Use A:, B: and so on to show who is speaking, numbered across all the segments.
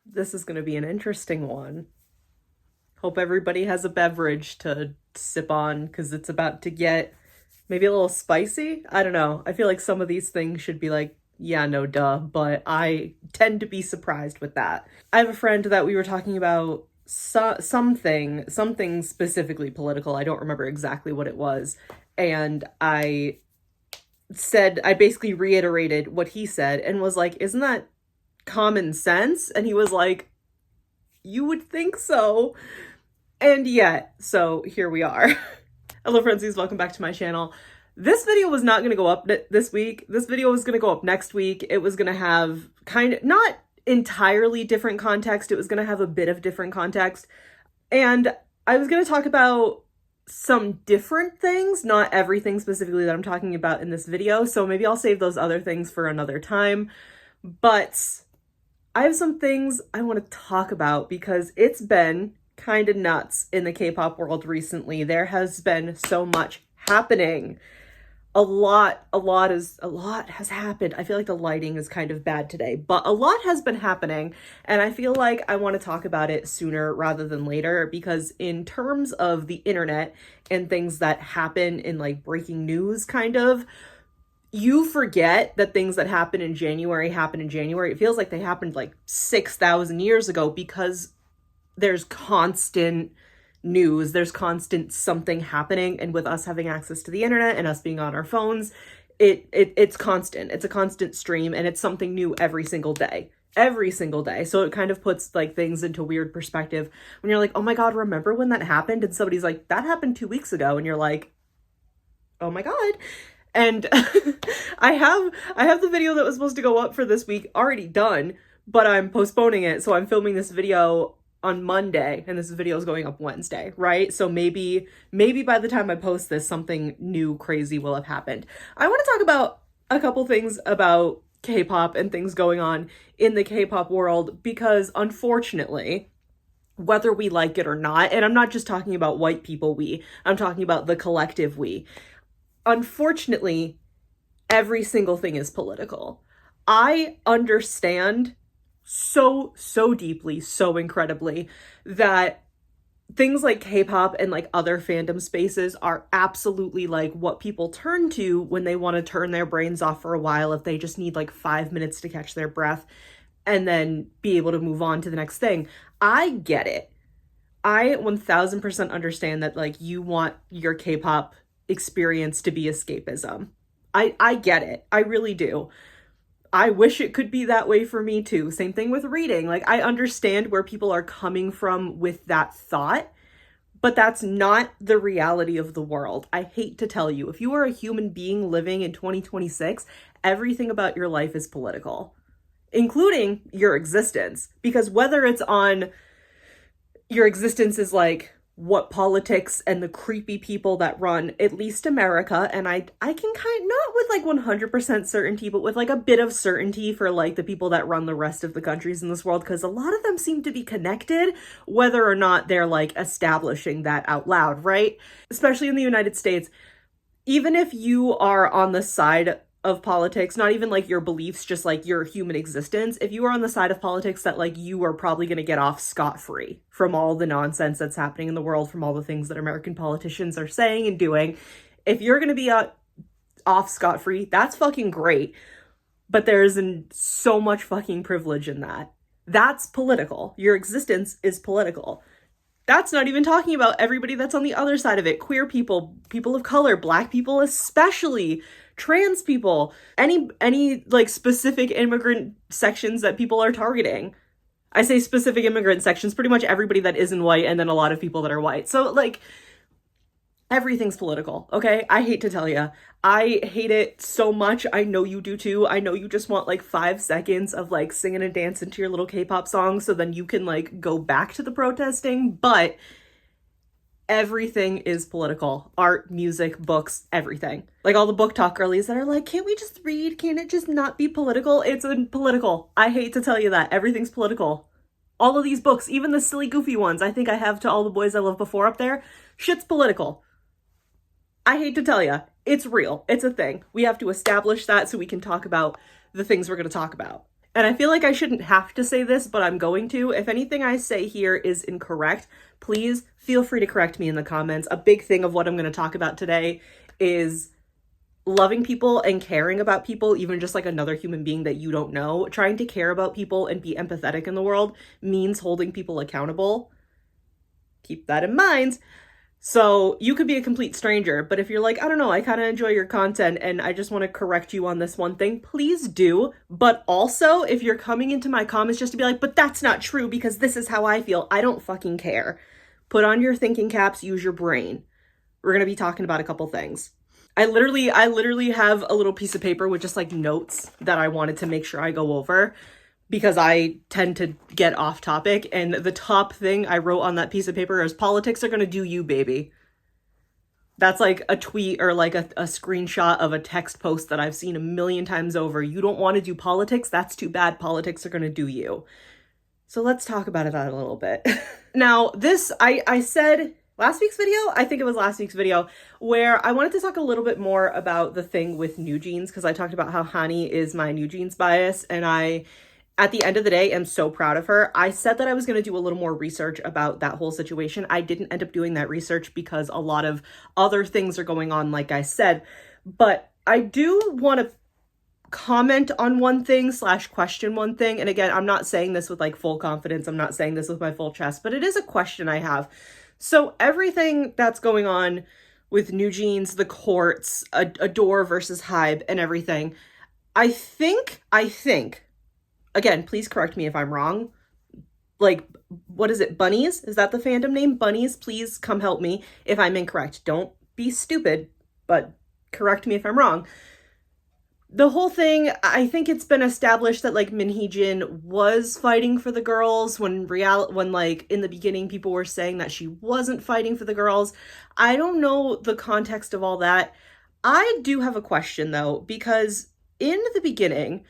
A: This is going to be an interesting one. Hope everybody has a beverage to sip on because it's about to get maybe a little spicy. I don't know. I feel like some of these things should be like, yeah, no, duh, but I tend to be surprised with that. I have a friend that we were talking about something specifically political. I don't remember exactly what it was. And I basically reiterated what he said and was like, isn't that common sense? And he was like, you would think so. And yet, so here we are. Hello, Friendsies, welcome back to my channel. This video was not going to go up this week. This video was going to go up next week. It was going to have kind of, not entirely different context. It was going to have a bit of different context. And I was going to talk about some different things, not everything specifically that I'm talking about in this video. So maybe I'll save those other things for another time. But I have some things I want to talk about because it's been kind of nuts in the K-pop world recently. There has been so much happening. A lot has happened. I feel like the lighting is kind of bad today, but a lot has been happening, and I feel like I want to talk about it sooner rather than later because in terms of the internet and things that happen in like breaking news kind of, you forget that things that happen in January happen in January. It feels like they happened like 6,000 years ago because there's constant news, there's constant something happening, and with us having access to the internet and us being on our phones, it's constant. It's a constant stream, and it's something new every single day. Every single day. So it kind of puts like things into weird perspective when you're like, oh my god, remember when that happened? And somebody's like, that happened 2 weeks ago, and you're like, oh my god. And I have the video that was supposed to go up for this week already done, but I'm postponing it. So I'm filming this video on Monday, and this video is going up Wednesday, right? So maybe by the time I post this, something new crazy will have happened. I want to talk about a couple things about K-pop and things going on in the K-pop world because unfortunately, whether we like it or not, and I'm not just talking about white people I'm talking about the collective we. Unfortunately, every single thing is political. I understand so deeply, so incredibly that things like K-pop and like other fandom spaces are absolutely like what people turn to when they want to turn their brains off for a while, if they just need like 5 minutes to catch their breath and then be able to move on to the next thing. I get it. I 1000% understand that like you want your K-pop experience to be escapism. I get it. I really do. I wish it could be that way for me too. Same thing with reading. Like, I understand where people are coming from with that thought, but that's not the reality of the world. I hate to tell you, if you are a human being living in 2026, everything about your life is political, including your existence. Because whether it's on your existence is like what politics and the creepy people that run at least America, and I can kind, not with like 100% certainty, but with like a bit of certainty for like the people that run the rest of the countries in this world, because a lot of them seem to be connected, whether or not they're like establishing that out loud, right? Especially in the United States, even if you are on the side of politics, not even like your beliefs, just like your human existence, if you are on the side of politics that like you are probably going to get off scot-free from all the nonsense that's happening in the world, from all the things that American politicians are saying and doing, if you're going to be off scot-free, that's fucking great. But there's so much fucking privilege in that. That's political. Your existence is political. That's not even talking about everybody that's on the other side of it. Queer people, people of color, black people especially, trans people, any like specific immigrant sections that people are targeting. I say specific immigrant sections, pretty much everybody that isn't white, and then a lot of people that are white. So like everything's political, okay? I hate to tell you. I hate it so much. I know you do too. I know you just want like 5 seconds of like singing and dancing to your little K-pop song so then you can like go back to the protesting, but everything is political. Art, music, books, everything. Like all the book talk girlies that are like, can't we just read? Can't it just not be political? It's political. I hate to tell you that. Everything's political. All of these books, even the silly goofy ones I think I have To All the Boys I Loved Before up there, shit's political. I hate to tell you, it's real. It's a thing. We have to establish that so we can talk about the things we're going to talk about. And I feel like I shouldn't have to say this, but I'm going to. If anything I say here is incorrect, please feel free to correct me in the comments. A big thing of what I'm going to talk about today is loving people and caring about people, even just like another human being that you don't know. Trying to care about people and be empathetic in the world means holding people accountable. Keep that in mind. So you could be a complete stranger, but if you're like, I don't know, I kind of enjoy your content and I just want to correct you on this one thing, please do. But also, if you're coming into my comments just to be like, but that's not true because this is how I feel, I don't fucking care. Put on your thinking caps, use your brain. We're going to be talking about a couple things. I literally have a little piece of paper with just like notes that I wanted to make sure I go over, because I tend to get off topic, and the top thing I wrote on that piece of paper is politics are gonna do you, baby. That's like a tweet or like a screenshot of a text post that I've seen a million times over. You don't want to do politics? That's too bad. Politics are gonna do you. So let's talk about it a little bit. Now, this, I said last week's video, I think it was last week's video, where I wanted to talk a little bit more about the thing with NewJeans, because I talked about how Hani is my NewJeans bias, and I, at the end of the day, am so proud of her. I said that I was going to do a little more research about that whole situation. I didn't end up doing that research because a lot of other things are going on, like I said. But I do want to comment on one thing / question one thing. And again, I'm not saying this with like full confidence. I'm not saying this with my full chest, but it is a question I have. So everything that's going on with NewJeans, the courts, Adore versus Hype and everything, I think, again, please correct me if I'm wrong. Like, what is it? Bunnies? Is that the fandom name? Bunnies, please come help me if I'm incorrect. Don't be stupid, but correct me if I'm wrong. The whole thing, I think it's been established that like Minhee was fighting for the girls when like in the beginning people were saying that she wasn't fighting for the girls. I don't know the context of all that. I do have a question though, because in the beginning,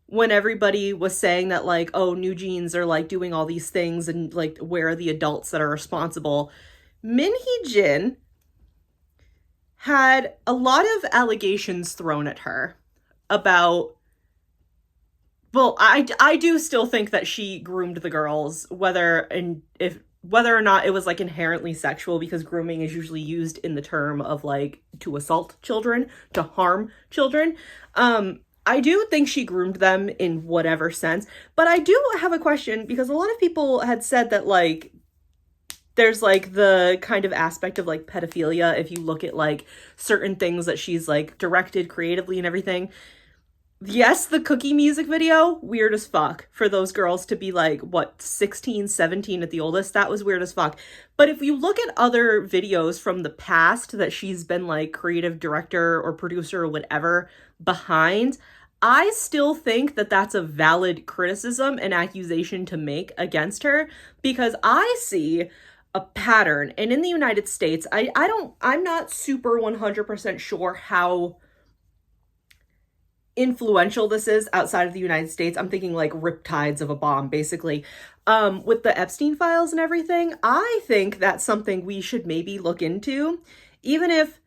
A: when everybody was saying that like, oh, NewJeans are like doing all these things and like where are the adults that are responsible, Minhee had a lot of allegations thrown at her about, well, I do still think that she groomed the girls, whether or not it was like inherently sexual, because grooming is usually used in the term of like to assault children, to harm children. I do think she groomed them in whatever sense, but I do have a question, because a lot of people had said that like there's like the kind of aspect of like pedophilia if you look at like certain things that she's like directed creatively and everything. Yes, the Cookie music video, weird as fuck for those girls to be like, what, 16, 17 at the oldest. That was weird as fuck. But if you look at other videos from the past that she's been like creative director or producer or whatever behind, I still think that that's a valid criticism and accusation to make against her, because I see a pattern. And in the United States, I'm not super 100% sure how influential this is outside of the United States. I'm thinking like riptides of a bomb, basically. With the Epstein files and everything, I think that's something we should maybe look into, even if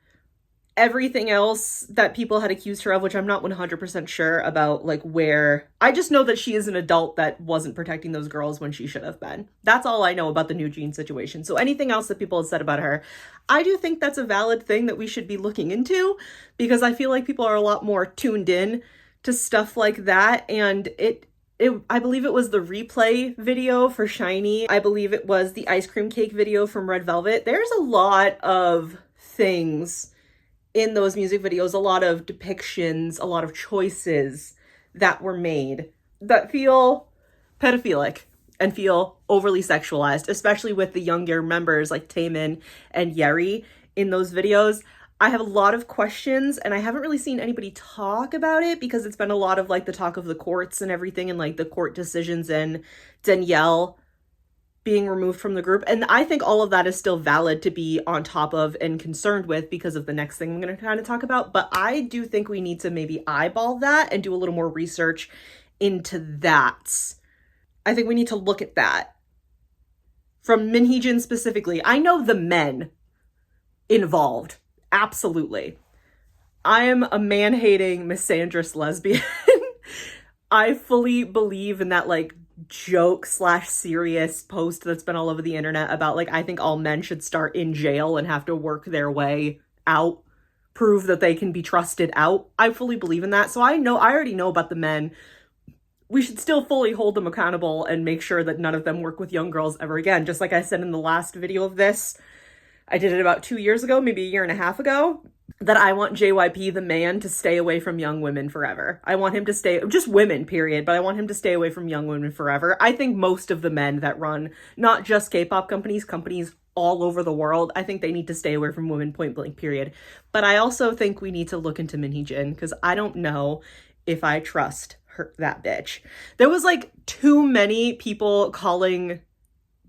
A: everything else that people had accused her of, which I'm not 100% sure about, like where, I just know that she is an adult that wasn't protecting those girls when she should have been. That's all I know about the NewJeans situation. So anything else that people have said about her, I do think that's a valid thing that we should be looking into, because I feel like people are a lot more tuned in to stuff like that. And I believe it was the replay video for Shiny. I believe it was the ice cream cake video from Red Velvet. There's a lot of things in those music videos, a lot of depictions, a lot of choices that were made that feel pedophilic and feel overly sexualized, especially with the younger members like Taemin and Yeri in those videos. I have a lot of questions, and I haven't really seen anybody talk about it, because it's been a lot of like the talk of the courts and everything, and like the court decisions and Danielle being removed from the group. And I think all of that is still valid to be on top of and concerned with because of the next thing I'm going to kind of talk about. But I do think we need to maybe eyeball that and do a little more research into that. I think we need to look at that. From Minhee specifically, I know the men involved. Absolutely. I am a man-hating, misandrous lesbian. I fully believe in that like joke slash serious post that's been all over the internet about like, I think all men should start in jail and have to work their way out, prove that they can be trusted out. I fully believe in that. So I already know about the men. We should still fully hold them accountable and make sure that none of them work with young girls ever again. Just like I said in the last video of this, I did it about 2 years ago, maybe a year and a half ago, that I want JYP, the man, to stay away from young women forever. I want him to stay, just women, period, but I want him to stay away from young women forever. I think most of the men that run, not just K-pop companies all over the world, I think they need to stay away from women, point blank, period. But I also think we need to look into Minhyejin, because I don't know if I trust her, that bitch. There was like too many people calling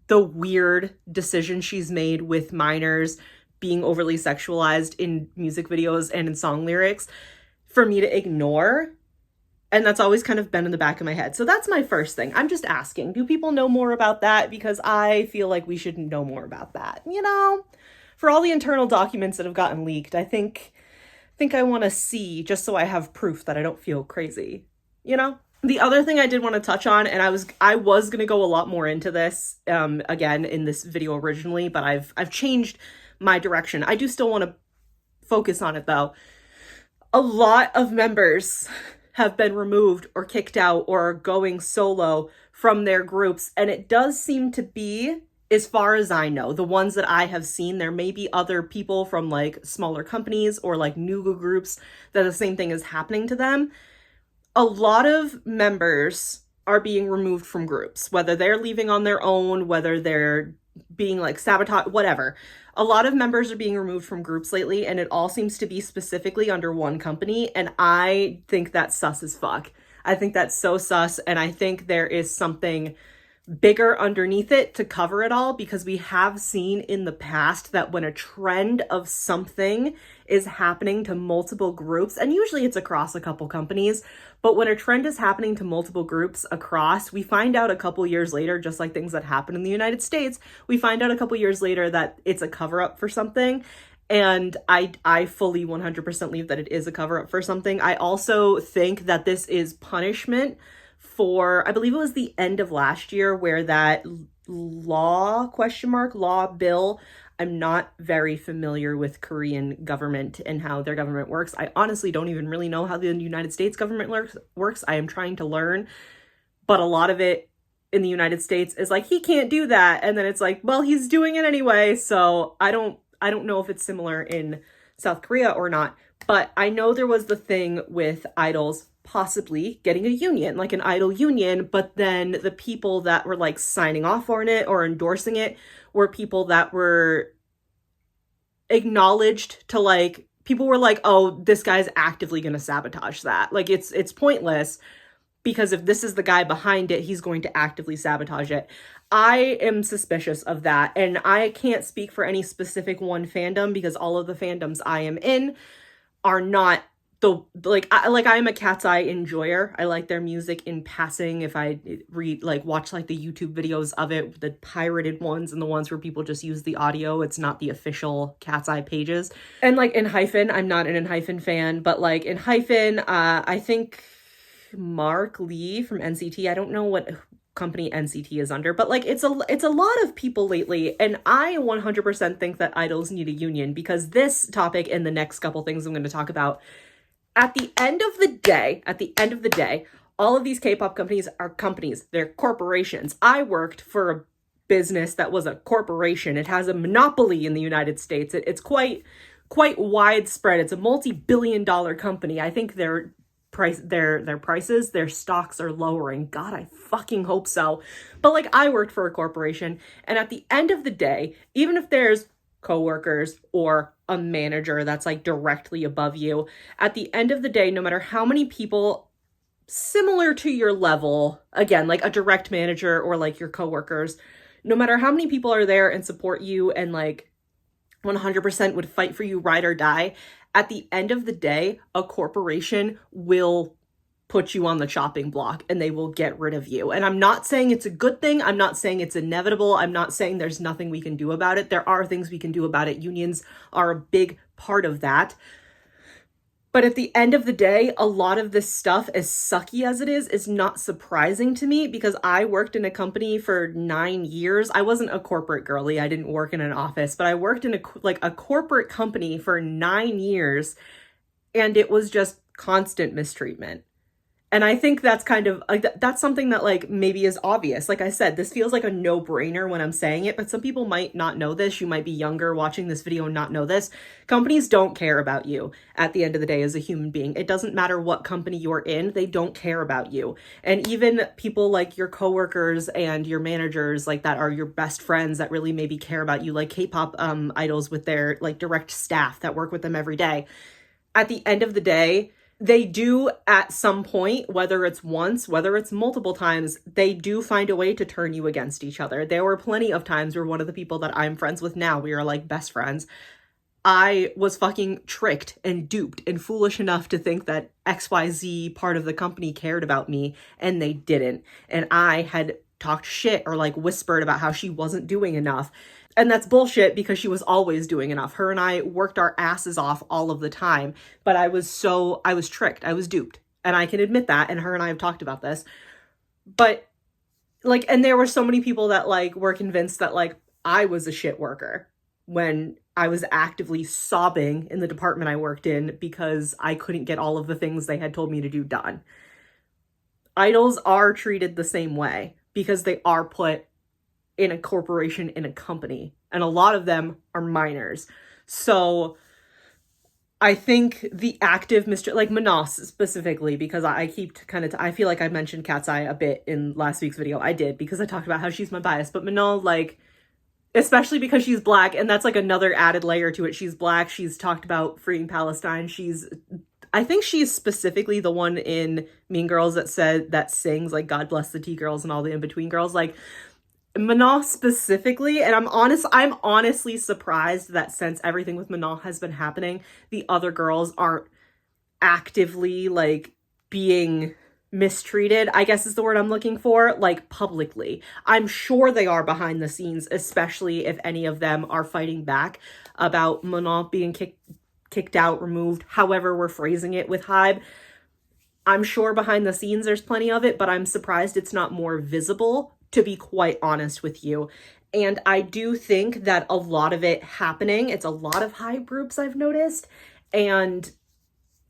A: the weird decision she's made with minors being overly sexualized in music videos and in song lyrics for me to ignore. And that's always kind of been in the back of my head. So that's my first thing. I'm just asking, do people know more about that? Because I feel like we should know more about that. You know, for all the internal documents that have gotten leaked, I think I want to see, just so I have proof that I don't feel crazy, you know? The other thing I did want to touch on, and I was going to go a lot more into this, again, in this video originally, but I've changed my direction. I do still want to focus on it though. A lot of members have been removed or kicked out or are going solo from their groups. And it does seem to be, as far as I know, the ones that I have seen, there may be other people from like smaller companies or like new groups that the same thing is happening to them. A lot of members are being removed from groups, whether they're leaving on their own, whether they're being like sabotaged, whatever. A lot of members are being removed from groups lately, and it all seems to be specifically under one company, and I think that's sus as fuck. I think that's so sus, and I think there is something bigger underneath it to cover it all, because we have seen in the past that when a trend of something is happening to multiple groups, and usually it's across a couple companies, but when a trend is happening to multiple groups across, we find out a couple years later, just like things that happen in the United States, we find out a couple years later that it's a cover-up for something. And I fully 100% believe that it is a cover-up for something. I also think that this is punishment for, I believe it was the end of last year, where that law bill, I'm not very familiar with Korean government and how their government works. I honestly don't even really know how the United States government works. I am trying to learn, but a lot of it in the United States is like, he can't do that. And then it's like, well, he's doing it anyway. So I don't know if it's similar in South Korea or not, but I know there was the thing with idols possibly getting a union, like an idol union, but then the people that were like signing off on it or endorsing it were people that were acknowledged to, like, people were like, oh, this guy's actively going to sabotage that. Like, it's pointless, because if this is the guy behind it, he's going to actively sabotage it. I am suspicious of that, and I can't speak for any specific one fandom, because all of the fandoms I am in are not the, like I'm a Katseye enjoyer. I like their music in passing. If I watch like the YouTube videos of it, the pirated ones and the ones where people just use the audio, it's not the official Katseye pages. And like Enhypen, I'm not an Enhypen fan, but like Enhypen, I think Mark Lee from NCT, I don't know what company NCT is under, but like it's a lot of people lately, and I 100% think that idols need a union, because this topic and the next couple things I'm going to talk about, at the end of the day, all of these K-pop companies are companies. They're corporations. I worked for a business that was a corporation. It has a monopoly in the United States. It's quite widespread. It's a multi-billion-dollar company. I think their prices, their stocks are lowering. God, I fucking hope so. But like, I worked for a corporation, and at the end of the day, even if there's coworkers or a manager that's like directly above you, at the end of the day, no matter how many people similar to your level, again, like a direct manager or like your coworkers, no matter how many people are there and support you and like 100% would fight for you, ride or die, at the end of the day, a corporation will put you on the chopping block and they will get rid of you. And I'm not saying it's a good thing. I'm not saying it's inevitable. I'm not saying there's nothing we can do about it. There are things we can do about it. Unions are a big part of that. But at the end of the day, a lot of this stuff, as sucky as it is not surprising to me because I worked in a company for 9 years. I wasn't a corporate girly. I didn't work in an office, but I worked in a corporate company for 9 years, and it was just constant mistreatment. And I think that's kind of like that's something that like maybe is obvious. Like I said, this feels like a no-brainer when I'm saying it, but some people might not know this. You might be younger watching this video and not know this. Companies don't care about you at the end of the day as a human being. It doesn't matter what company you're in, they don't care about you. And even people like your coworkers and your managers like that are your best friends that really maybe care about you, like K-pop idols with their like direct staff that work with them every day. At the end of the day, they do at some point, whether it's once, whether it's multiple times, they do find a way to turn you against each other. There were plenty of times where one of the people that I'm friends with now, we are like best friends, I was fucking tricked and duped and foolish enough to think that XYZ part of the company cared about me, and they didn't. And I had talked shit or like whispered about how she wasn't doing enough. And that's bullshit because she was always doing enough. Her and I worked our asses off all of the time, but I was tricked. I was duped. And I can admit that. And her and I have talked about this. But like, and there were so many people that like were convinced that like I was a shit worker when I was actively sobbing in the department I worked in because I couldn't get all of the things they had told me to do done. Idols are treated the same way because they are put in a corporation, in a company, and a lot of them are minors. So I think the active like Manos specifically, because I keep I feel like I mentioned Katseye a bit in last week's video. I did, because I talked about how she's my bias, but Manon, like, especially because she's Black, and that's like another added layer to it. She's Black, she's talked about freeing Palestine, I think she's specifically the one in Mean Girls that sings like God bless the T-girls and all the in-between girls. Like, Manon specifically, and I'm honestly surprised that since everything with Manon has been happening, the other girls aren't actively like being mistreated, I guess is the word I'm looking for, like publicly. I'm sure they are behind the scenes, especially if any of them are fighting back about Manon being kicked out, removed, however we're phrasing it with Hybe. I'm sure behind the scenes there's plenty of it, but I'm surprised it's not more visible, to be quite honest with you. And I do think that a lot of it happening, it's a lot of Hybe groups I've noticed. And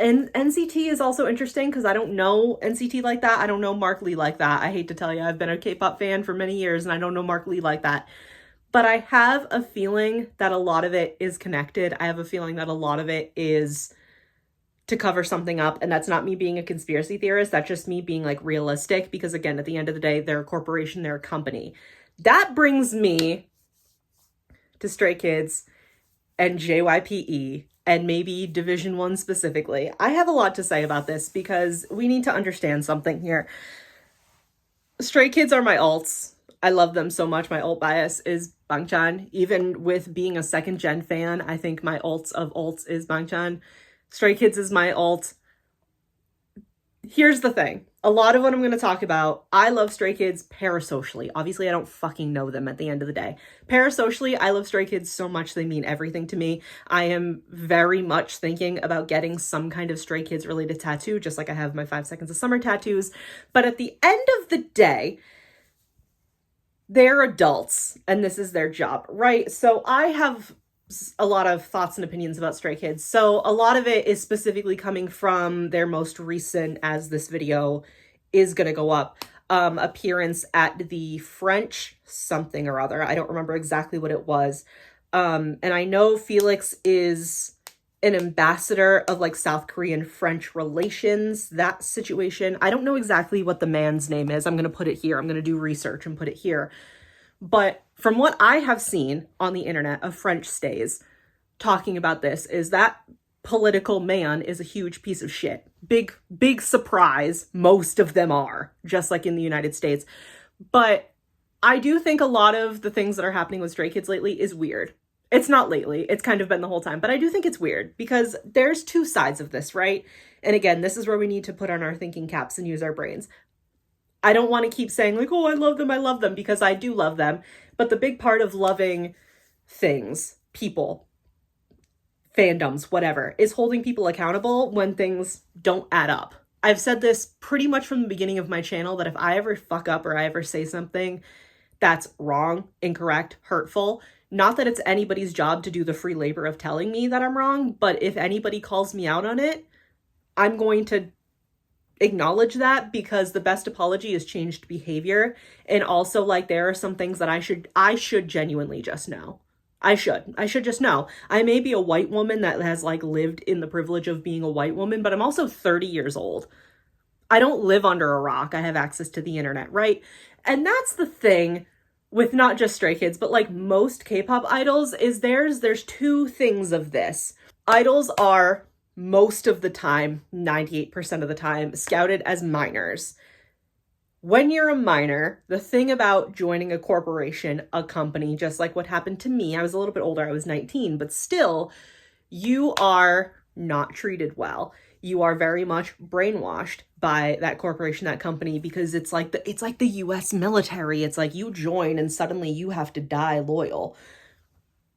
A: NCT is also interesting because I don't know NCT like that. I don't know Mark Lee like that. I hate to tell you, I've been a K-pop fan for many years and I don't know Mark Lee like that. But I have a feeling that a lot of it is connected. I have a feeling that a lot of it is to cover something up, and that's not me being a conspiracy theorist, that's just me being like realistic, because again, at the end of the day, they're a corporation, they're a company. That brings me to Stray Kids and JYPE and maybe Division 1 specifically. I have a lot to say about this because we need to understand something here. Stray Kids are my alts. I love them so much. My alt bias is Bangchan. Even with being a second gen fan, I think my alts of alts is Bangchan. Stray Kids is my alt. Here's the thing. A lot of what I'm going to talk about, I love Stray Kids parasocially. Obviously, I don't fucking know them at the end of the day. Parasocially, I love Stray Kids so much they mean everything to me. I am very much thinking about getting some kind of Stray Kids related tattoo, just like I have my 5 Seconds of Summer tattoos. But at the end of the day, they're adults and this is their job, right? So I have a lot of thoughts and opinions about Stray Kids. So a lot of it is specifically coming from their most recent, as this video is going to go up, appearance at the French something or other. I don't remember exactly what it was. And I know Felix is an ambassador of like South Korean French relations, that situation. I don't know exactly what the man's name is. I'm going to put it here. I'm going to do research and put it here. But from what I have seen on the internet of French stays talking about this, is that political man is a huge piece of shit. Big surprise. Most of them are, just like in the United States. But I do think a lot of the things that are happening with Stray Kids lately is weird. It's not lately. It's kind of been the whole time. But I do think it's weird because there's two sides of this, right? And again, this is where we need to put on our thinking caps and use our brains. I don't want to keep saying like, oh, I love them, because I do love them. But the big part of loving things, people, fandoms, whatever, is holding people accountable when things don't add up. I've said this pretty much from the beginning of my channel that if I ever fuck up or I ever say something that's wrong, incorrect, hurtful, not that it's anybody's job to do the free labor of telling me that I'm wrong, but if anybody calls me out on it, I'm going to acknowledge that, because the best apology is changed behavior. And also, like, there are some things that I should genuinely just know. I should just know. I may be a white woman that has like lived in the privilege of being a white woman, but I'm also 30 years old. I don't live under a rock. I have access to the internet, right? And that's the thing with not just Stray Kids, but like most K-pop idols, is there's two things of this. Idols are most of the time, 98% of the time, scouted as minors. When you're a minor, the thing about joining a corporation, a company, just like what happened to me, I was a little bit older, I was 19, but still, you are not treated well. You are very much brainwashed by that corporation, that company, because it's like the US military. It's like you join and suddenly you have to die loyal.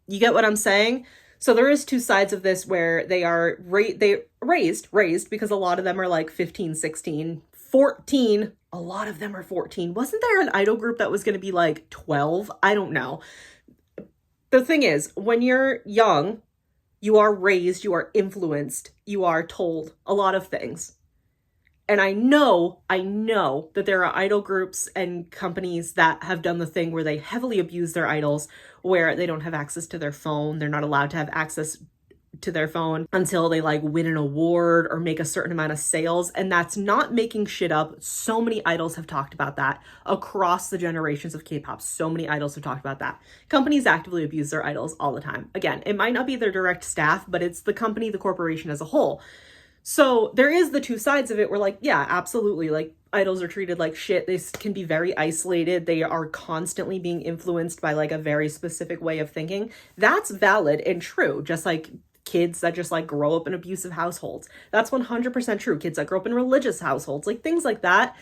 A: You get what I'm saying? So there is two sides of this where they are raised because a lot of them are like 15, 16, 14. A lot of them are 14. Wasn't there an idol group that was going to be like 12? I don't know. The thing is, when you're young, you are raised, you are influenced, you are told a lot of things. And I know that there are idol groups and companies that have done the thing where they heavily abuse their idols, where they don't have access to their phone. They're not allowed to have access to their phone until they like win an award or make a certain amount of sales. And that's not making shit up. So many idols have talked about that across the generations of K-pop. So many idols have talked about that. Companies actively abuse their idols all the time. Again, it might not be their direct staff, but it's the company, the corporation as a whole. So there is the two sides of it where like, yeah, absolutely. Like idols are treated like shit. They can be very isolated. They are constantly being influenced by like a very specific way of thinking. That's valid and true. Just like kids that just like grow up in abusive households. That's 100% true. Kids that grow up in religious households, like things like that.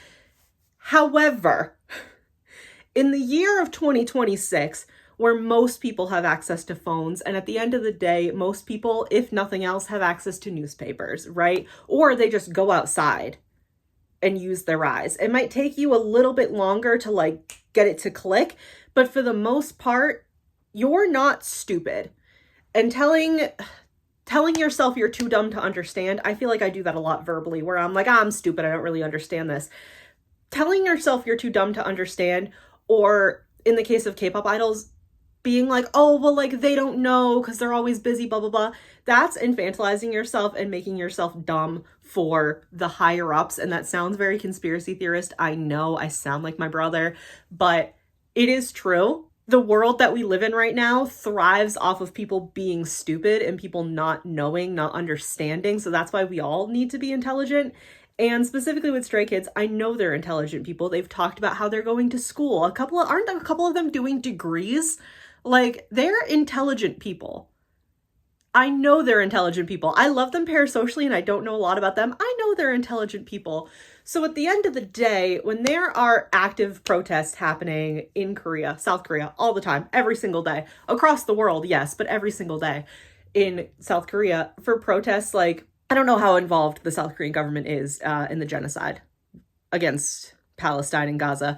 A: However, in the year of 2026, where most people have access to phones, and at the end of the day, most people, if nothing else, have access to newspapers, right? Or they just go outside and use their eyes. It might take you a little bit longer to like get it to click, but for the most part, you're not stupid. And telling yourself you're too dumb to understand, I feel like I do that a lot verbally, where I'm like, I'm stupid, I don't really understand this. Telling yourself you're too dumb to understand, or in the case of K-pop idols, being like, oh, well, like, they don't know because they're always busy, blah, blah, blah. That's infantilizing yourself and making yourself dumb for the higher ups. And that sounds very conspiracy theorist. I know I sound like my brother, but it is true. The world that we live in right now thrives off of people being stupid and people not knowing, not understanding. So that's why we all need to be intelligent. And specifically with Stray Kids, I know they're intelligent people. They've talked about how they're going to school. Aren't a couple of them doing degrees? Like, they're intelligent people. I know they're intelligent people. I love them parasocially and I don't know a lot about them. I know they're intelligent people. So at the end of the day, when there are active protests happening in Korea, South Korea, all the time, every single day, across the world, yes, but every single day in South Korea for protests, like, I don't know how involved the South Korean government is in the genocide against Palestine and Gaza,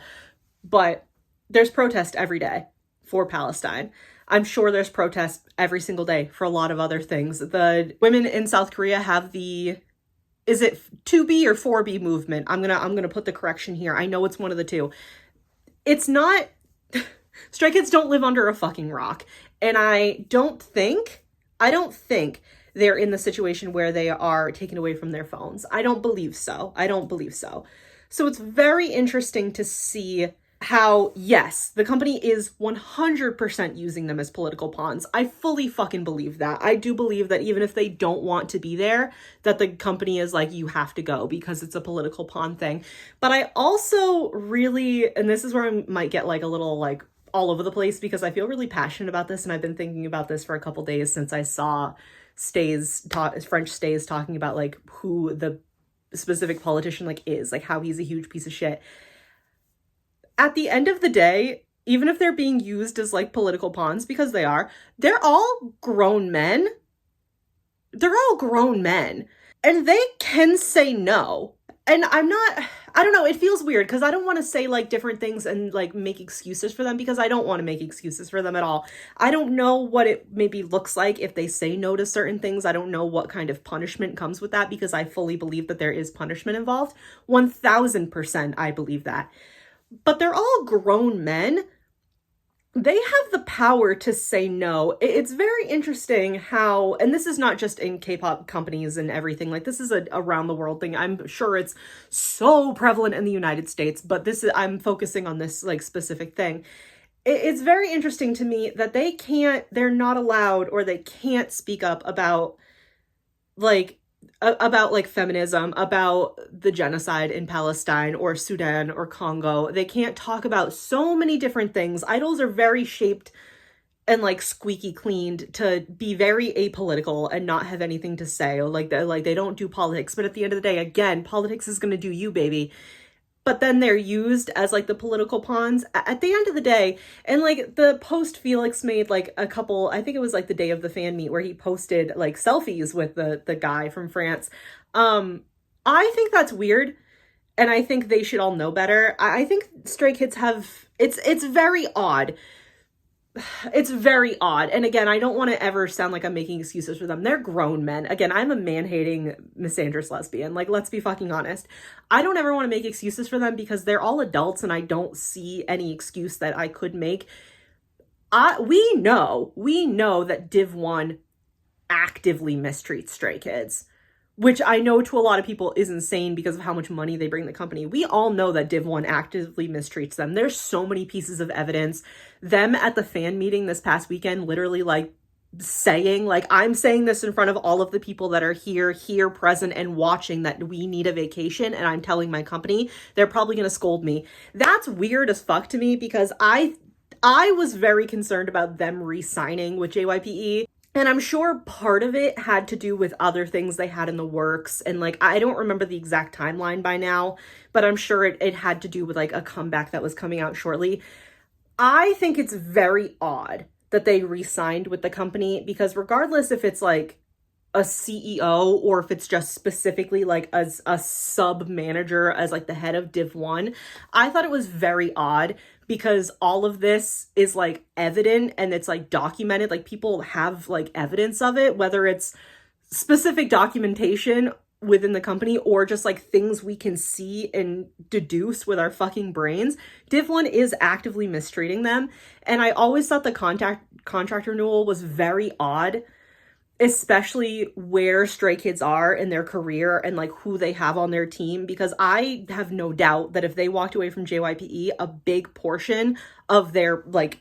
A: but there's protest every day for Palestine. I'm sure there's protests every single day for a lot of other things. The women in South Korea have the, is it 2B or 4B movement? I'm gonna put the correction here. I know it's one of the two. It's not, Stray Kids don't live under a fucking rock. And I don't think they're in the situation where they are taken away from their phones. I don't believe so. So it's very interesting to see how, yes, the company is 100% using them as political pawns. I fully fucking believe that. I do believe that even if they don't want to be there, that the company is like, you have to go because it's a political pawn thing. But I also really, and this is where I might get like a little like all over the place because I feel really passionate about this and I've been thinking about this for a couple days since I saw French Stays talking about like who the specific politician like is, like how he's a huge piece of shit. At the end of the day, even if they're being used as like political pawns, because they're all grown men they're all grown men and they can say no. And I don't know, it feels weird because I don't want to say like different things and like make excuses for them, because I don't want to make excuses for them at all. I don't know what it maybe looks like if they say no to certain things. I don't know what kind of punishment comes with that, because I fully believe that there is punishment involved. 1000% I believe that. But they're all grown men. They have the power to say no. It's very interesting how, and this is not just in K-pop companies and everything, like this is a around the world thing. I'm sure it's so prevalent in the United States, but I'm focusing on this like specific thing. It's very interesting to me that they're not allowed, or they can't speak up like about like feminism, about the genocide in Palestine or Sudan or Congo. They can't talk about so many different things. Idols are very shaped and like squeaky cleaned to be very apolitical and not have anything to say. Like they don't do politics, but at the end of the day, again, politics is going to do you, baby. But then they're used as like the political pawns at the end of the day. And like the post Felix made, like a couple, I think it was like the day of the fan meet where he posted like selfies with the guy from France. I think that's weird, and I think they should all know better. I think Stray Kids it's very odd. It's very odd. And again, I don't want to ever sound like I'm making excuses for them. They're grown men. Again, I'm a man-hating, misandrous lesbian. Like, let's be fucking honest. I don't ever want to make excuses for them because they're all adults and I don't see any excuse that I could make. We know that Div 1 actively mistreats Stray Kids, which I know to a lot of people is insane because of how much money they bring the company. We all know that Div 1 actively mistreats them. There's so many pieces of evidence. Them at the fan meeting this past weekend, literally like saying, like, I'm saying this in front of all of the people that are here present and watching, that we need a vacation, and I'm telling my company, they're probably going to scold me. That's weird as fuck to me, because I was very concerned about them re-signing with JYPE. And I'm sure part of it had to do with other things they had in the works. And like, I don't remember the exact timeline by now, but I'm sure it had to do with like a comeback that was coming out shortly. I think it's very odd that they re-signed with the company, because regardless if it's like a CEO or if it's just specifically like as a sub manager, as like the head of Div 1, I thought it was very odd, because all of this is like evident and it's like documented. Like, people have like evidence of it, whether it's specific documentation within the company or just like things we can see and deduce with our fucking brains. Div 1 is actively mistreating them. And I always thought the contract renewal was very odd, especially where Stray Kids are in their career and like who they have on their team, because I have no doubt that if they walked away from JYPE, a big portion of their like,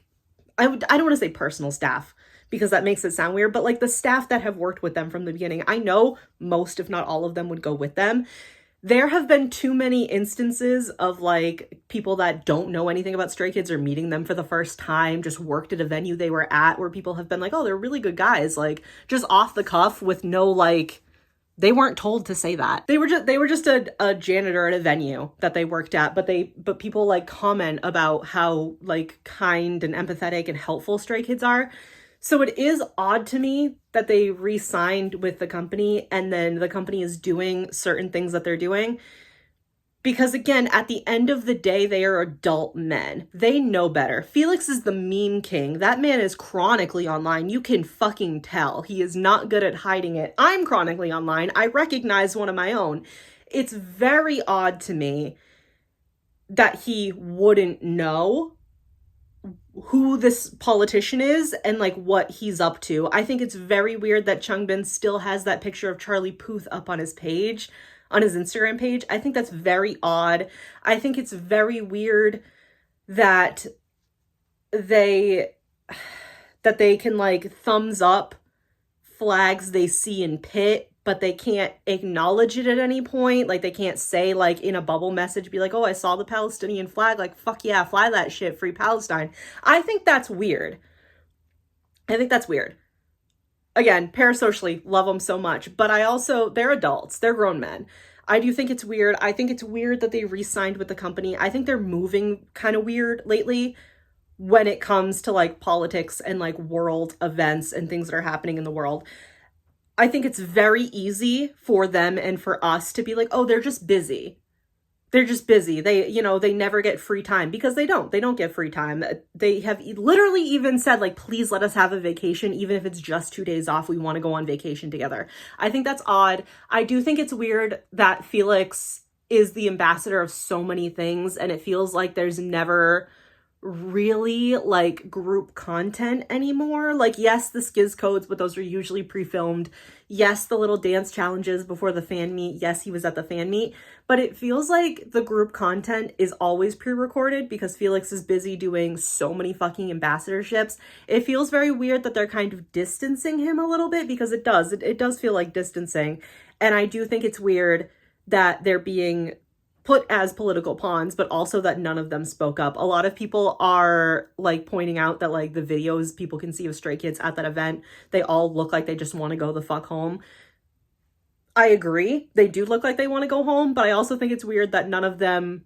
A: I don't want to say personal staff because that makes it sound weird, but like the staff that have worked with them from the beginning, I know most, if not all of them, would go with them. There have been too many instances of like people that don't know anything about Stray Kids or meeting them for the first time, just worked at a venue they were at, where people have been like, oh, they're really good guys, like just off the cuff with no like, they weren't told to say that. They were just a janitor at a venue that they worked at, but people like comment about how like kind and empathetic and helpful Stray Kids are. So it is odd to me that they re-signed with the company and then the company is doing certain things that they're doing. Because again, at the end of the day, they are adult men. They know better. Felix is the meme king. That man is chronically online. You can fucking tell. He is not good at hiding it. I'm chronically online. I recognize one of my own. It's very odd to me that he wouldn't know who this politician is and like what he's up to. I think it's very weird that Changbin still has that picture of Charlie Puth up on his page, on his Instagram page. I think that's very odd. I think it's very weird that they can like thumbs up flags they see in Pit, but they can't acknowledge it at any point. Like, they can't say, like, in a bubble message, be like, oh, I saw the Palestinian flag. Like, fuck yeah, fly that shit, free Palestine. I think that's weird. Again, parasocially, love them so much. But they're adults. They're grown men. I do think it's weird. I think it's weird that they re-signed with the company. I think they're moving kind of weird lately when it comes to, like, politics and, like, world events and things that are happening in the world. I think it's very easy for them and for us to be like, oh, they're just busy. They're just busy. They, they never get free time, because they don't. They don't get free time. They have literally even said, like, please let us have a vacation, even if it's just 2 days off. We want to go on vacation together. I think that's odd. I do think it's weird that Felix is the ambassador of so many things, and it feels like there's never really like group content anymore. Like, yes, the skiz codes, but those are usually pre-filmed. Yes, the little dance challenges before the fan meet. Yes, he was at the fan meet, but it feels like the group content is always pre-recorded because Felix is busy doing so many fucking ambassadorships. It feels very weird that they're kind of distancing him a little bit, because it does feel like distancing. And I do think it's weird that they're being put as political pawns, but also that none of them spoke up. A lot of people are like pointing out that like the videos people can see of Stray Kids at that event, they all look like they just want to go the fuck home. I agree. They do look like they want to go home, but I also think it's weird that none of them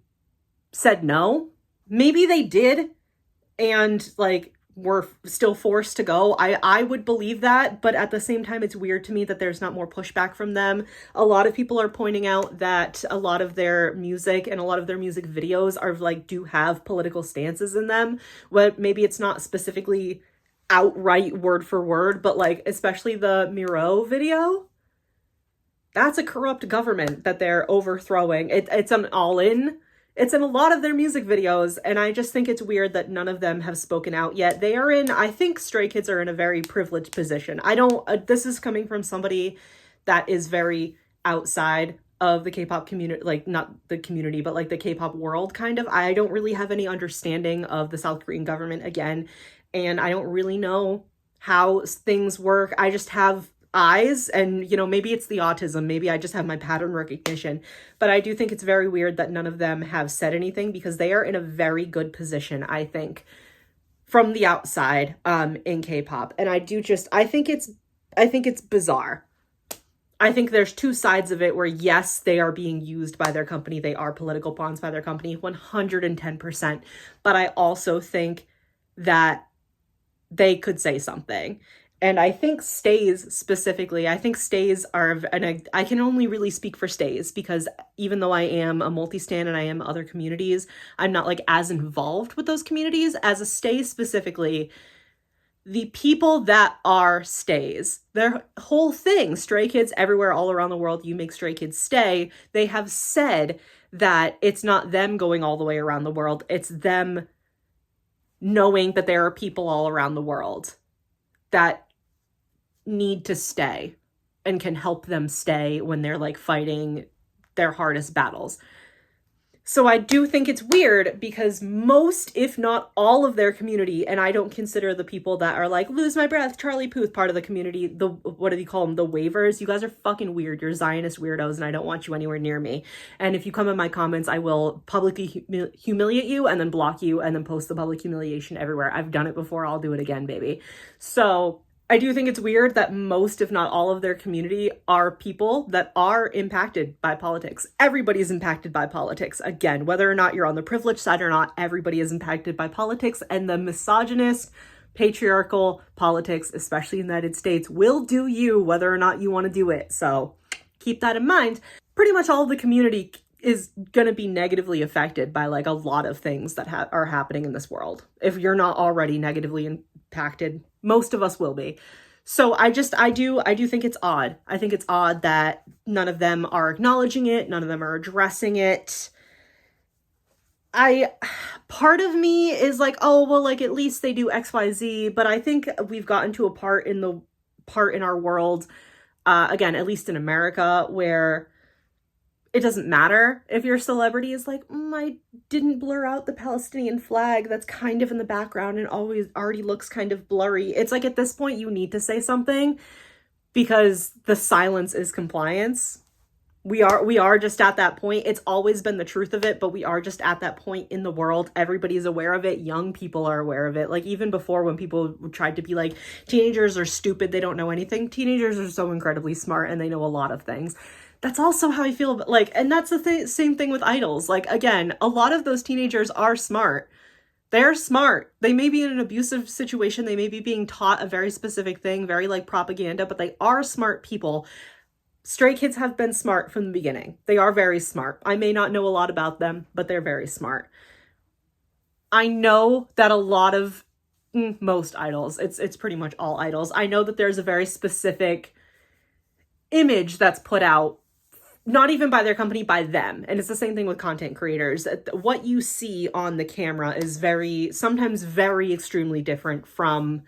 A: said no. Maybe they did and like were still forced to go. I would believe that, but at the same time, it's weird to me that there's not more pushback from them. A lot of people are pointing out that a lot of their music and a lot of their music videos are like, do have political stances in them. What maybe it's not specifically outright word for word, but like, especially the Miro video, that's a corrupt government that they're overthrowing. It's an all-in. It's in a lot of their music videos, and I just think it's weird that none of them have spoken out yet. I think Stray Kids are in a very privileged position. This is coming from somebody that is very outside of the K-pop community, like not the community, but like the K-pop world kind of. I don't really have any understanding of the South Korean government again, and I don't really know how things work. I just have eyes, and maybe it's the autism, maybe I just have my pattern recognition, but I do think it's very weird that none of them have said anything, because they are in a very good position, I think, from the outside in K-pop. And I think it's bizarre. I think there's two sides of it where, yes, they are being used by their company, they are political pawns by their company 110%, but I also think that they could say something. And I think stays specifically, I think stays are, and I can only really speak for stays, because even though I am a multi-stan and I am other communities, I'm not like as involved with those communities. As a stay specifically, the people that are stays, their whole thing, Stray Kids everywhere, all around the world, you make Stray Kids stay, they have said that it's not them going all the way around the world, it's them knowing that there are people all around the world that need to stay and can help them stay when they're like fighting their hardest battles. So I do think it's weird, because most, if not all of their community, and I don't consider the people that are like, lose my breath, Charlie Puth, part of the community, what do you call them? The waivers. You guys are fucking weird. You're Zionist weirdos, and I don't want you anywhere near me. And if you come in my comments, I will publicly humiliate you and then block you and then post the public humiliation everywhere. I've done it before. I'll do it again, baby. So I do think it's weird that most, if not all of their community are people that are impacted by politics. Everybody's impacted by politics. Again, whether or not you're on the privileged side or not, everybody is impacted by politics, and the misogynist, patriarchal politics, especially in the United States, will do you whether or not you want to do it. So keep that in mind. Pretty much all of the community is going to be negatively affected by like a lot of things that are happening in this world. If you're not already negatively impacted, most of us will be. So I do think it's odd. I think it's odd that none of them are acknowledging it. None of them are addressing it. Part of me is like, oh, well, like at least they do XYZ, but I think we've gotten to a part in our world, again, at least in America, where it doesn't matter if your celebrity is like, I didn't blur out the Palestinian flag that's kind of in the background and already looks kind of blurry. It's like, at this point, you need to say something, because the silence is compliance. We are just at that point. It's always been the truth of it, but we are just at that point in the world. Everybody's aware of it. Young people are aware of it. Like, even before, when people tried to be like, teenagers are stupid, they don't know anything. Teenagers are so incredibly smart and they know a lot of things. That's also how I feel like, and that's the same thing with idols. Like, again, a lot of those teenagers are smart. They're smart. They may be in an abusive situation. They may be being taught a very specific thing, very like propaganda, but they are smart people. Stray Kids have been smart from the beginning. They are very smart. I may not know a lot about them, but they're very smart. I know that a lot of most idols, it's pretty much all idols. I know that there's a very specific image that's put out, not even by their company, by them. And it's the same thing with content creators. What you see on the camera is sometimes very extremely different from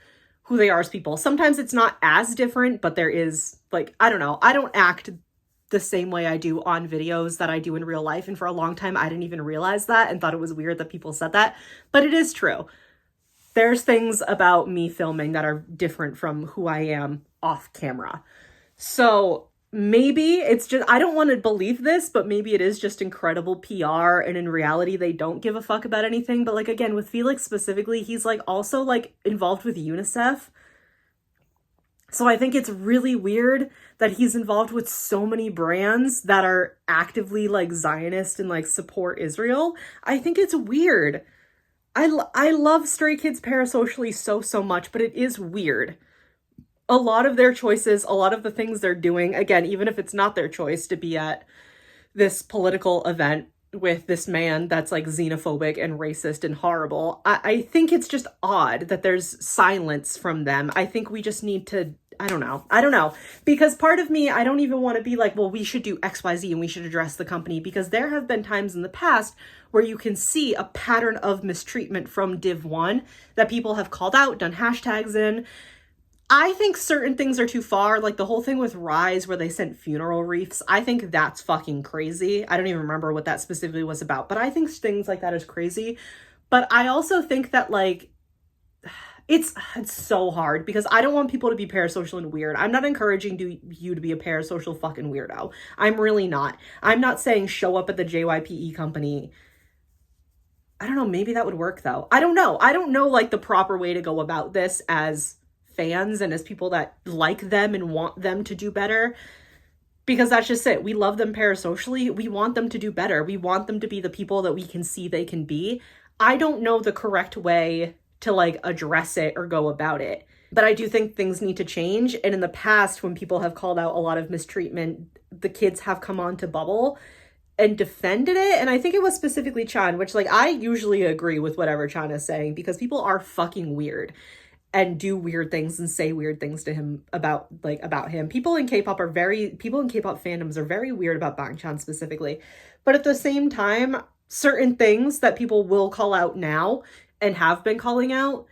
A: who they are as people. Sometimes it's not as different, but there is, like, I don't know. I don't act the same way I do on videos that I do in real life. And for a long time, I didn't even realize that and thought it was weird that people said that. But it is true. There's things about me filming that are different from who I am off camera. So maybe it's just, I don't want to believe this, but maybe it is just incredible PR, and in reality they don't give a fuck about anything. But like, again, with Felix specifically, he's like also like involved with UNICEF. So I think it's really weird that he's involved with so many brands that are actively like Zionist and like support Israel. I think it's weird. I love Stray Kids parasocially so much, but it is weird. A lot of their choices, a lot of the things they're doing, again, even if it's not their choice to be at this political event with this man that's like xenophobic and racist and horrible, I think it's just odd that there's silence from them. I think we just need to, I don't know. Because part of me, I don't even want to be like, well, we should do XYZ and we should address the company, because there have been times in the past where you can see a pattern of mistreatment from Div 1 that people have called out, done hashtags in. I think certain things are too far, like the whole thing with Rise where they sent funeral wreaths. I think that's fucking crazy. I don't even remember what that specifically was about, but I think things like that is crazy. But I also think that like, it's so hard because I don't want people to be parasocial and weird. I'm not encouraging you to be a parasocial fucking weirdo. I'm really not. I'm not saying show up at the JYPE company. I don't know, maybe that would work though. I don't know. I don't know like the proper way to go about this as fans and as people that like them and want them to do better, because that's just it. We love them parasocially. We want them to do better. We want them to be the people that we can see they can be. I don't know the correct way to like address it or go about it, but I do think things need to change. And in the past, when people have called out a lot of mistreatment, the kids have come on to Bubble and defended it. And I think it was specifically Chan, which like I usually agree with whatever Chan is saying, because people are fucking weird and do weird things and say weird things to him about him. People in K-pop fandoms are very weird about Bangchan specifically. But at the same time, certain things that people will call out now and have been calling out,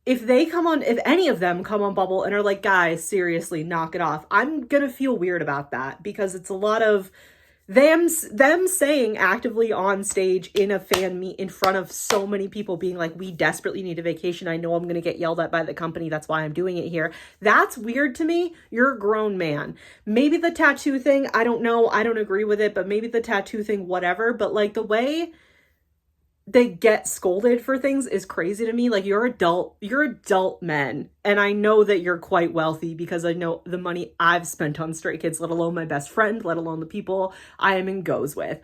A: if any of them come on Bubble and are like, guys, seriously, knock it off, I'm gonna feel weird about that, because it's a lot of them saying actively on stage in a fan meet in front of so many people, being like, we desperately need a vacation. I know I'm going to get yelled at by the company. That's why I'm doing it here. That's weird to me. You're a grown man. Maybe the tattoo thing, I don't know. I don't agree with it, but maybe the tattoo thing, whatever. But like the way they get scolded for things is crazy to me. Like, you're adult men. And I know that you're quite wealthy, because I know the money I've spent on Stray Kids, let alone my best friend, let alone the people I am in goes with.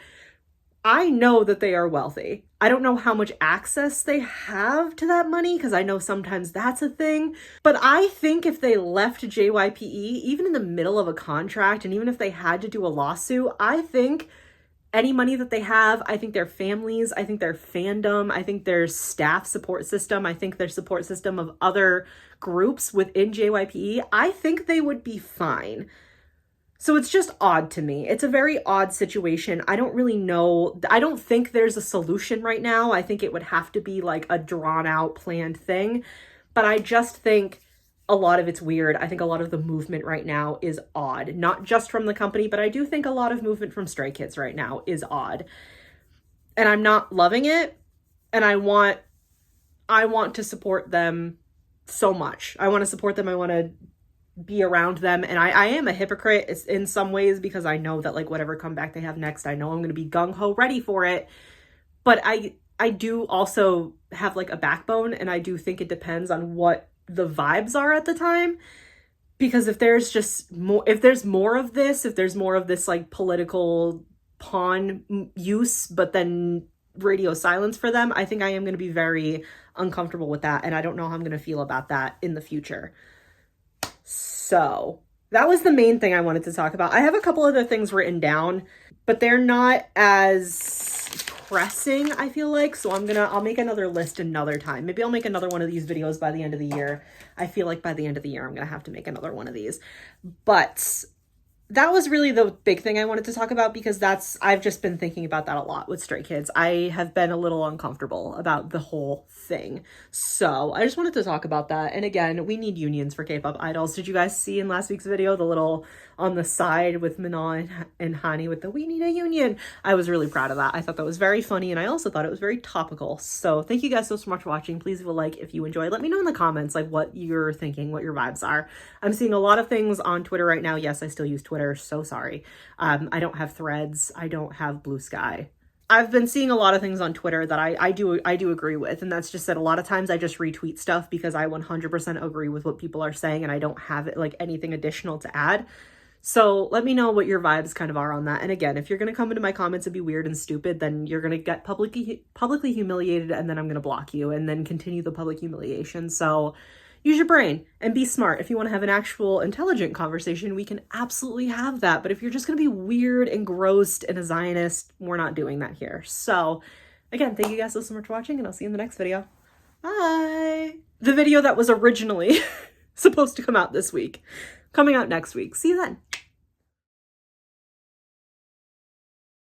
A: I know that they are wealthy. I don't know how much access they have to that money, because I know sometimes that's a thing. But I think if they left JYPE, even in the middle of a contract, and even if they had to do a lawsuit, I think any money that they have, I think their families, I think their fandom, I think their staff support system, I think their support system of other groups within JYPE, I think they would be fine. So it's just odd to me. It's a very odd situation. I don't really know. I don't think there's a solution right now. I think it would have to be like a drawn out planned thing. But I just think a lot of it's weird. I think a lot of the movement right now is odd, not just from the company, but I do think a lot of movement from Stray Kids right now is odd. And I'm not loving it. And I want to support them so much. I want to support them. I want to be around them. And I am a hypocrite in some ways, because I know that like whatever comeback they have next, I know I'm going to be gung-ho ready for it. But I do also have like a backbone, and I do think it depends on what the vibes are at the time. Because if there's more of this like political pawn use, but then radio silence for them, I think I am going to be very uncomfortable with that. And I don't know how I'm going to feel about that in the future. So that was the main thing I wanted to talk about. I have a couple other things written down, but they're not as pressing, I feel like. So I'll make another list another time. Maybe I'll make another one of these videos by the end of the year. I feel like by the end of the year, I'm going to have to make another one of these. But that was really the big thing I wanted to talk about, because I've just been thinking about that a lot with Stray Kids. I have been a little uncomfortable about the whole thing. So I just wanted to talk about that. And again, we need unions for K-pop idols. Did you guys see in last week's video, the little on the side with Minna and Hani with the "we need a union"? I was really proud of that. I thought that was very funny, and I also thought it was very topical. So thank you guys so much for watching. Please leave a like if you enjoyed. Let me know in the comments like what you're thinking, what your vibes are. I'm seeing a lot of things on Twitter right now. Yes, I still use Twitter. So sorry. I don't have Threads. I don't have Blue Sky. I've been seeing a lot of things on Twitter that I do agree with, and that's just that a lot of times I just retweet stuff because I 100% agree with what people are saying and I don't have it like anything additional to add. So let me know what your vibes kind of are on that. And again, if you're going to come into my comments and be weird and stupid, then you're going to get publicly humiliated, and then I'm going to block you and then continue the public humiliation. So use your brain and be smart. If you want to have an actual intelligent conversation, we can absolutely have that. But if you're just going to be weird and grossed and a Zionist, we're not doing that here. So again, thank you guys so much for watching, and I'll see you in the next video. Bye. The video that was originally supposed to come out this week, coming out next week. See you then.